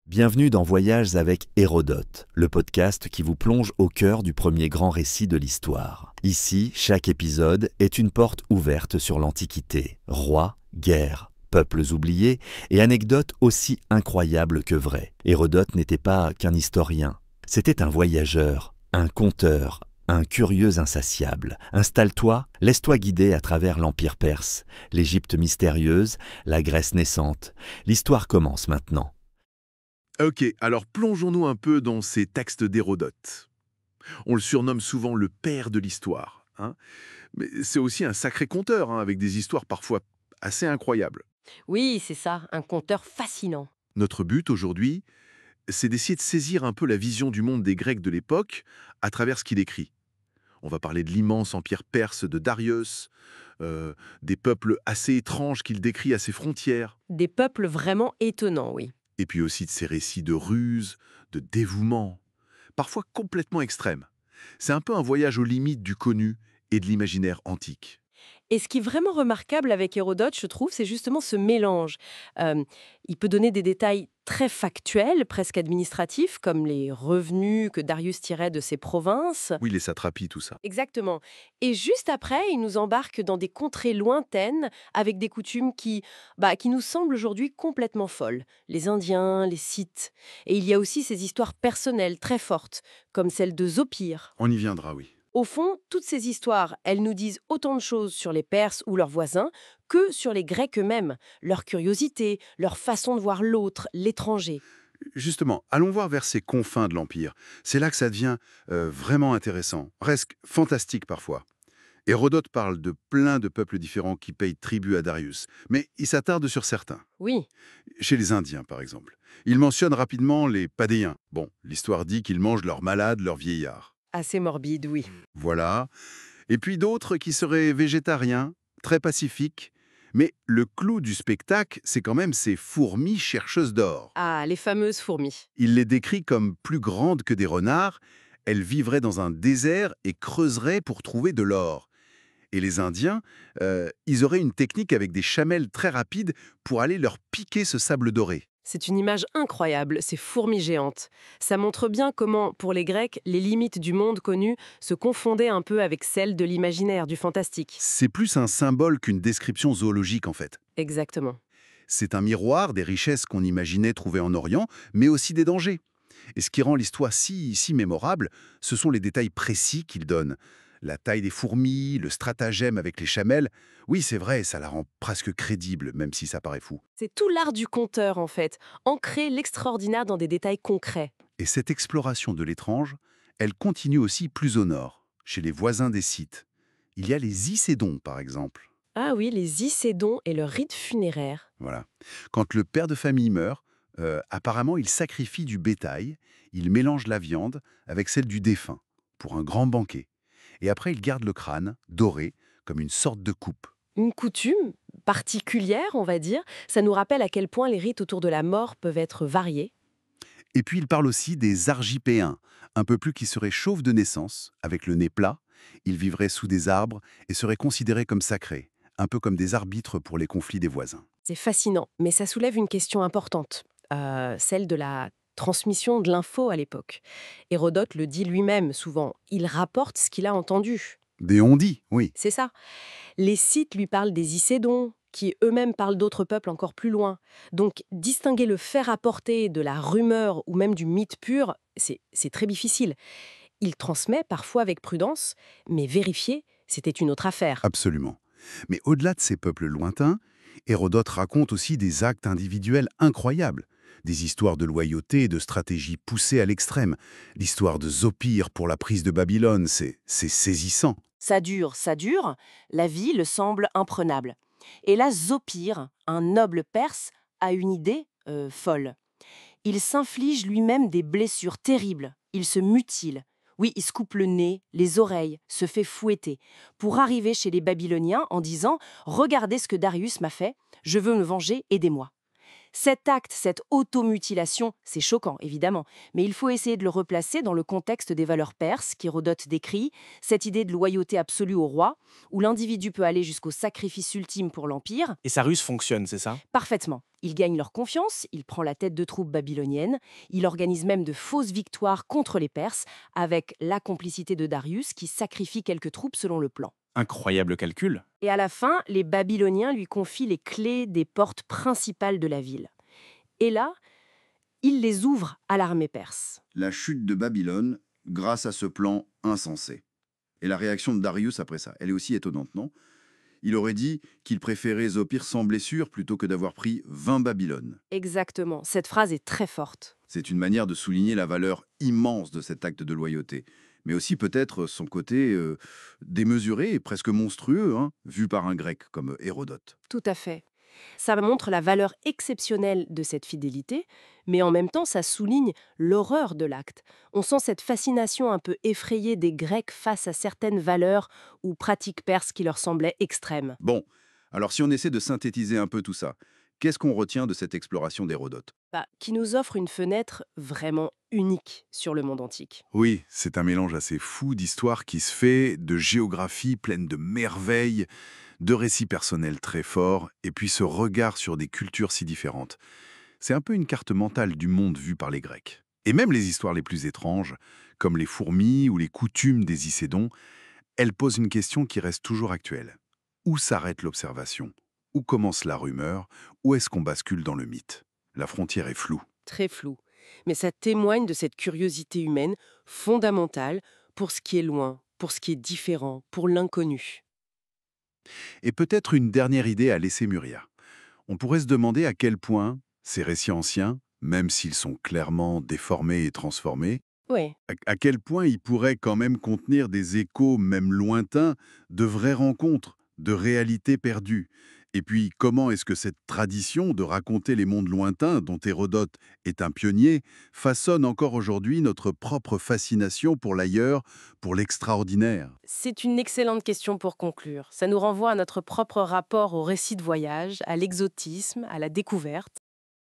Bienvenue dans Voyages avec Hérodote, le podcast qui vous plonge au cœur du premier grand récit de l'histoire. Ici, chaque épisode est une porte ouverte sur l'Antiquité. Rois, guerres, peuples oubliés et anecdotes aussi incroyables que vraies. Hérodote n'était pas qu'un historien, c'était un voyageur, un conteur, un curieux insatiable. Installe-toi, laisse-toi guider à travers l'Empire perse, l'Égypte mystérieuse, la Grèce naissante. L'histoire commence maintenant. Ok, alors plongeons-nous un peu dans ces textes d'Hérodote. On le surnomme souvent le père de l'histoire, hein. Mais c'est aussi un sacré conteur, hein, avec des histoires parfois assez incroyables. Oui, c'est ça, un conteur fascinant. Notre but aujourd'hui, c'est d'essayer de saisir un peu la vision du monde des Grecs de l'époque à travers ce qu'il écrit. On va parler de l'immense empire perse de Darius, des peuples assez étranges qu'il décrit à ses frontières, Des peuples vraiment étonnants, oui. et puis aussi de ses récits de ruse, de dévouement, parfois complètement extrêmes. C'est un peu un voyage aux limites du connu et de l'imaginaire antique. Et ce qui est vraiment remarquable avec Hérodote, je trouve, c'est justement ce mélange. Il peut donner des détails très factuels, presque administratifs, comme les revenus que Darius tirait de ses provinces. Oui, les satrapies, tout ça. Exactement. Et juste après, il nous embarque dans des contrées lointaines, avec des coutumes qui nous semblent aujourd'hui complètement folles. Les Indiens, les Scythes. Et il y a aussi ces histoires personnelles très fortes, comme celle de Zopyre. On y viendra, oui. Au fond, toutes ces histoires, elles nous disent autant de choses sur les Perses ou leurs voisins que sur les Grecs eux-mêmes, leur curiosité, leur façon de voir l'autre, l'étranger. Justement, allons voir vers ces confins de l'Empire. C'est là que ça devient vraiment intéressant, presque fantastique parfois. Hérodote parle de plein de peuples différents qui payent tribut à Darius, mais il s'attarde sur certains. Oui, Chez les Indiens, par exemple. Il mentionne rapidement les Padéens. Bon, l'histoire dit qu'ils mangent leurs malades, leurs vieillards. assez morbide, oui. Voilà. Et puis d'autres qui seraient végétariens, très pacifiques. Mais le clou du spectacle, c'est quand même ces fourmis chercheuses d'or. Ah, les fameuses fourmis. Il les décrit comme plus grandes que des renards. Elles vivraient dans un désert et creuseraient pour trouver de l'or. Et les Indiens, ils auraient une technique avec des chamelles très rapides pour aller leur piquer ce sable doré. C'est une image incroyable, ces fourmis géantes. Ça montre bien comment, pour les Grecs, les limites du monde connu se confondaient un peu avec celles de l'imaginaire, du fantastique. C'est plus un symbole qu'une description zoologique en fait. Exactement. C'est un miroir des richesses qu'on imaginait trouver en Orient, mais aussi des dangers. Et ce qui rend l'histoire si mémorable, ce sont les détails précis qu'il donne. La taille des fourmis, le stratagème avec les chamelles. Oui, c'est vrai, ça la rend presque crédible, même si ça paraît fou. C'est tout l'art du conteur, en fait. Ancrer l'extraordinaire dans des détails concrets. Et cette exploration de l'étrange, elle continue aussi plus au nord, chez les voisins des Scythes. Il y a les Icédons, par exemple. Ah oui, les Icédons et leur rite funéraire. Voilà. Quand le père de famille meurt, apparemment, il sacrifie du bétail, il mélange la viande avec celle du défunt, pour un grand banquet. Et après, il garde le crâne, doré, comme une sorte de coupe. Une coutume particulière, on va dire. Ça nous rappelle à quel point les rites autour de la mort peuvent être variés. Et puis, il parle aussi des Argipéens, un peuple qui serait chauve de naissance, avec le nez plat. Ils vivraient sous des arbres et seraient considérés comme sacrés, un peu comme des arbitres pour les conflits des voisins. C'est fascinant, mais ça soulève une question importante, celle de la transmission de l'info à l'époque. Hérodote le dit lui-même souvent, il rapporte ce qu'il a entendu. Des on-dit, oui. C'est ça. Les Scythes lui parlent des Icédons, qui eux-mêmes parlent d'autres peuples encore plus loin. Donc, distinguer le fait rapporté de la rumeur ou même du mythe pur, c'est très difficile. Il transmet parfois avec prudence, mais vérifier, c'était une autre affaire. Absolument. Mais au-delà de ces peuples lointains, Hérodote raconte aussi des actes individuels incroyables. Des histoires de loyauté et de stratégie poussées à l'extrême. L'histoire de Zopyre pour la prise de Babylone, c'est saisissant. Ça dure, la ville semble imprenable. Et là, Zopyre, un noble perse, a une idée folle. Il s'inflige lui-même des blessures terribles. Il se mutile. Oui, il se coupe le nez, les oreilles, se fait fouetter, pour arriver chez les Babyloniens en disant « Regardez ce que Darius m'a fait, je veux me venger, aidez-moi ». Cet acte, cette automutilation, c'est choquant, évidemment, mais il faut essayer de le replacer dans le contexte des valeurs perses qu'Hérodote décrit, cette idée de loyauté absolue au roi, où l'individu peut aller jusqu'au sacrifice ultime pour l'Empire. Et sa ruse fonctionne, c'est ça? Parfaitement. Il gagne leur confiance, il prend la tête de troupes babyloniennes, il organise même de fausses victoires contre les Perses, avec la complicité de Darius qui sacrifie quelques troupes selon le plan. Incroyable calcul. Et à la fin, les Babyloniens lui confient les clés des portes principales de la ville. Et là, il les ouvre à l'armée perse. La chute de Babylone grâce à ce plan insensé. Et la réaction de Darius après ça, elle est aussi étonnante, non? Il aurait dit qu'il préférait Zopir sans blessure plutôt que d'avoir pris 20 Babylone. Exactement, cette phrase est très forte. C'est une manière de souligner la valeur immense de cet acte de loyauté, mais aussi peut-être son côté démesuré et presque monstrueux, vu par un grec comme Hérodote. Tout à fait. Ça montre la valeur exceptionnelle de cette fidélité, mais en même temps, ça souligne l'horreur de l'acte. On sent cette fascination un peu effrayée des Grecs face à certaines valeurs ou pratiques perses qui leur semblaient extrêmes. Bon, alors si on essaie de synthétiser un peu tout ça, qu'est-ce qu'on retient de cette exploration d'Hérodote? Qui nous offre une fenêtre vraiment unique sur le monde antique. Oui, c'est un mélange assez fou d'histoires qui se fait, de géographie pleine de merveilles, de récits personnels très forts, et puis ce regard sur des cultures si différentes. C'est un peu une carte mentale du monde vu par les Grecs. Et même les histoires les plus étranges, comme les fourmis ou les coutumes des Icédons, elles posent une question qui reste toujours actuelle. Où s'arrête l'observation? Où commence la rumeur? Où est-ce qu'on bascule dans le mythe? La frontière est floue. Très flou. Mais ça témoigne de cette curiosité humaine fondamentale pour ce qui est loin, pour ce qui est différent, pour l'inconnu. Et peut-être une dernière idée à laisser mûrir. On pourrait se demander à quel point ces récits anciens, même s'ils sont clairement déformés et transformés, Oui. à quel point ils pourraient quand même contenir des échos, même lointains, de vraies rencontres, de réalités perdues. Et puis, comment est-ce que cette tradition de raconter les mondes lointains, dont Hérodote est un pionnier, façonne encore aujourd'hui notre propre fascination pour l'ailleurs, pour l'extraordinaire? C'est une excellente question pour conclure. Ça nous renvoie à notre propre rapport au récit de voyage, à l'exotisme, à la découverte.